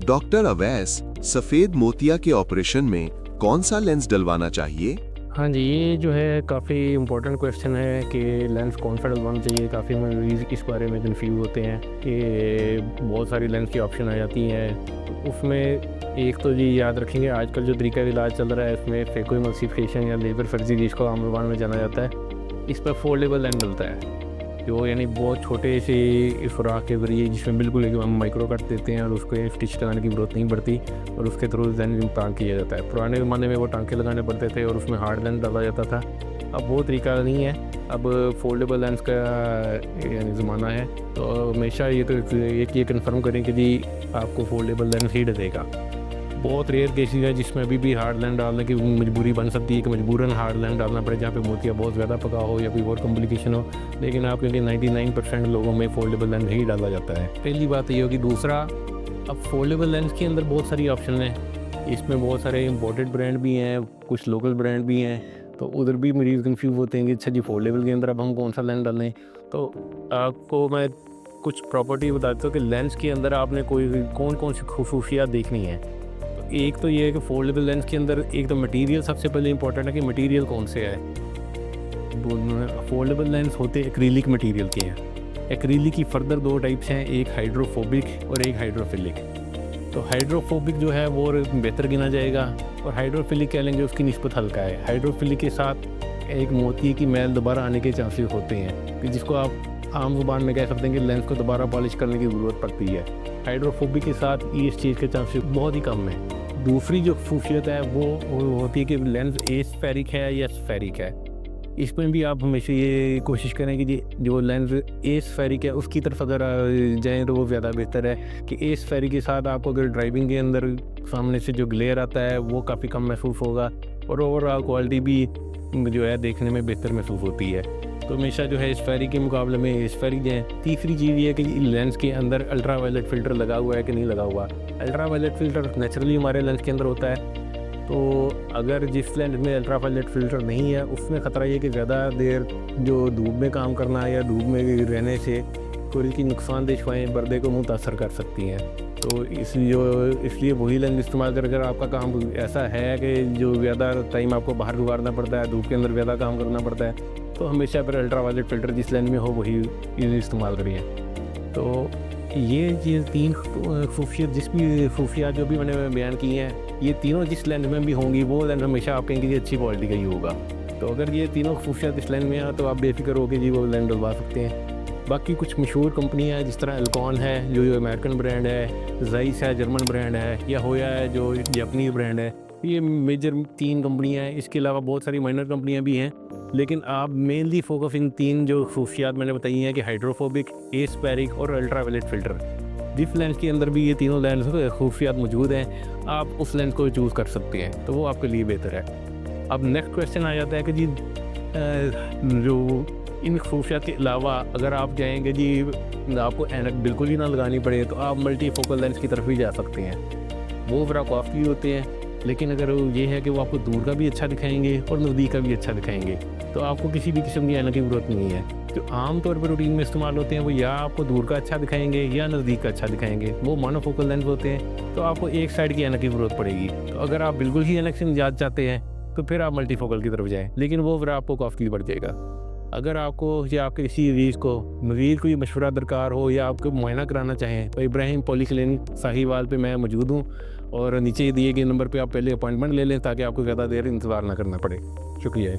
Doctor Awais, सफेद मोतिया के ऑपरेशन में कौन सा लेंस डलवाना चाहिए? हाँ जी, ये जो है काफ़ी इम्पोर्टेंट क्वेश्चन है कि लेंस कौन सा डलवाना चाहिए। काफ़ी मरीज़ इस बारे में कन्फ्यूज़ होते हैं कि बहुत सारी लेंस की ऑप्शन आ जाती हैं। तो उसमें एक तो जी याद रखेंगे, आजकल जो तरीका इलाज चल रहा है उसमें फेकोएमल्सिफिकेशन या लेज़र सर्जरी जिसको आम ज़ुबान में जाना जाता है, इस पर फोल्डेबल लेंस डलता है, जो यानी बहुत छोटे से सुराख के ज़रिए जिसमें बिल्कुल एक हम माइक्रो कट देते हैं और उसको स्टिच लगाने की ज़रूरत नहीं पड़ती और उसके थ्रू लेंस इम्प्लांट किया जाता है। पुराने ज़माने में वो टांके लगाने पड़ते थे और उसमें हार्ड लेंस डाला जाता था। अब वो तरीका नहीं है, अब फोल्डेबल लेंस का यानी ज़माना है। तो हमेशा ये कन्फर्म करें कि जी आपको फोल्डेबल लेंस ही डलेगा। बहुत रेयर केसेस है जिसमें अभी भी हार्ड लेंस डालने की मजबूरी बन सकती है कि मजबूरन हार्ड लेंस डालना पड़े जहाँ पे मोतिया बहुत ज़्यादा पका हो या कोई और कॉम्प्लिकेशन हो, लेकिन आपके लिए 99% लोगों में फोल्डेबल लेंस ही डाला जाता है। पहली बात ये होगी। दूसरा, अब फोल्डेबल लेंस के अंदर बहुत सारी ऑप्शन हैं। इसमें बहुत सारे इम्पोर्टेड ब्रांड भी हैं, कुछ लोकल ब्रांड भी हैं, तो उधर भी मरीज़ कन्फ्यूज़ होते हैं कि अच्छा जी फोल्डेबल के अंदर अब हम कौन सा लेंस डालें। तो आपको मैं कुछ प्रॉपर्टी बता देता हूँ कि लेंस के अंदर आपने कौन कौन सी खूबियात देखनी है। एक तो ये है कि फोल्डेबल लेंस के अंदर एक तो मटेरियल सबसे पहले इंपॉर्टेंट है कि मटेरियल कौन से है। फोल्डेबल लेंस होते एक्रीलिक मटेरियल के हैं। एक्रीलिक की फर्दर दो टाइप्स हैं, एक हाइड्रोफोबिक और एक हाइड्रोफिलिक। तो हाइड्रोफोबिक जो है वो बेहतर गिना जाएगा और हाइड्रोफिलिक कह लेंगे उसकी निस्बत हल्का है। हाइड्रोफिलिक के साथ एक मोती की मैल दोबारा आने के चांसेस होते हैं कि जिसको आप आम जुबान में कह सकते हैं कि लेंस को दोबारा पॉलिश करने की ज़रूरत पड़ती है। हाइड्रोफोबिक के साथ इस चीज़ के चांसेस बहुत ही कम है। दूसरी जो खूबियत है वो होती है कि लेंस एस्फेरिक है या स्फेरिक है। इसमें भी आप हमेशा ये कोशिश करें कि जो लेंस एस्फेरिक है उसकी तरफ अगर जाएँ तो वो ज़्यादा बेहतर है कि एस्फेरिक के साथ आपको अगर ड्राइविंग के अंदर सामने से जो ग्लेयर आता है वो काफ़ी कम महसूस होगा और ओवरऑल क्वालिटी भी जो है देखने में बेहतर महसूस होती है। तो हमेशा जो है स्फेरिक के मुकाबले में एस्फेरिक जाएँ। तीसरी चीज़ ये है कि लेंस के अंदर अल्ट्रा वायलेट फ़िल्टर लगा हुआ है कि नहीं लगा हुआ। अल्ट्रा वायलेट फ़िल्टर नेचुरली हमारे लेंस के अंदर होता है, तो अगर जिस लेंस में अल्ट्रा वायलेट फ़िल्टर नहीं है उसमें ख़तरा ये कि ज़्यादा देर जो धूप में काम करना या धूप में रहने से थोड़ी सी नुकसानदेह शुआएँ पर्दे को मुतासर कर सकती हैं। तो इसलिए वही लेंस इस्तेमाल कर अगर आपका काम ऐसा है कि जो ज़्यादा टाइम आपको बाहर गुजारना पड़ता है, धूप के अंदर ज़्यादा काम करना पड़ता है, तो हमेशा फिर अल्ट्रा वायलेट फ़िल्टर जिस लेंस में हो वही इस्तेमाल करिए। तो ये चीज़ तीन खूबियात जो भी मैंने बयान की हैं, ये तीनों जिस लेंस में भी होंगी वो लेंस हमेशा आप कहेंगे अच्छी क्वालिटी का ही होगा। तो अगर ये तीनों खूबियात इस लेंस में आए तो आप बेफिक्र हो के जी वो लेंस डलवा सकते हैं। बाकी कुछ मशहूर कंपनियाँ हैं जिस तरह एल्कॉन है जो अमेरिकन ब्रांड है, ज़ाइस है जर्मन ब्रांड है, या होया है जो जापानी ब्रांड है। ये मेजर 3 कंपनियाँ हैं। इसके अलावा बहुत सारी माइनर कंपनियाँ भी हैं, लेकिन आप मेनली फोकस इन 3 जो खूबियात मैंने बताई हैं कि हाइड्रोफोबिक, एस्फेरिक और अल्ट्रा वायलेट फ़िल्टर, जिस लेंस के अंदर भी ये तीनों लेंस खूबियात मौजूद हैं आप उस लेंस को चूज़ कर सकते हैं, तो वो आपके लिए बेहतर है। अब नेक्स्ट क्वेश्चन आ जाता है कि जी जो इन खूबियात के अलावा अगर आप जाएंगे जी आपको ऐनक बिल्कुल ही ना लगानी पड़े तो आप मल्टी फोकल लेंस की तरफ भी जा सकते हैं। वो ज़रा कॉस्टली होते हैं, लेकिन अगर ये है कि वो आपको दूर का भी अच्छा दिखाएंगे और नज़दीक का भी अच्छा दिखाएंगे, तो आपको किसी भी किस्म की ऐनक की ज़रूरत नहीं है। जो आम तौर पर रूटीन में इस्तेमाल होते हैं वो या आपको दूर का अच्छा दिखाएंगे या नज़दीक का अच्छा दिखाएंगे। वो मोनोफोकल लेंस होते हैं, तो आपको एक साइड की ऐनक की ज़रूरत पड़ेगी। तो अगर आप बिल्कुल ही ऐनक से निजात चाहते हैं तो फिर आप मल्टीफोकल की तरफ जाएँ, लेकिन वो फिर आपको कॉस्टली पड़ जाएगा। अगर आपको या आपके किसी अजीज़ को मज़ीद कोई मशवरा दरकार हो या आपको मुआयना कराना चाहें तो इब्राहिम पॉलीक्लिनिक साहिवाल पे मैं मौजूद हूँ और नीचे दिए गए नंबर पे आप पहले अपॉइंटमेंट ले लें ताकि आपको ज़्यादा देर इंतज़ार ना करना पड़े। शुक्रिया।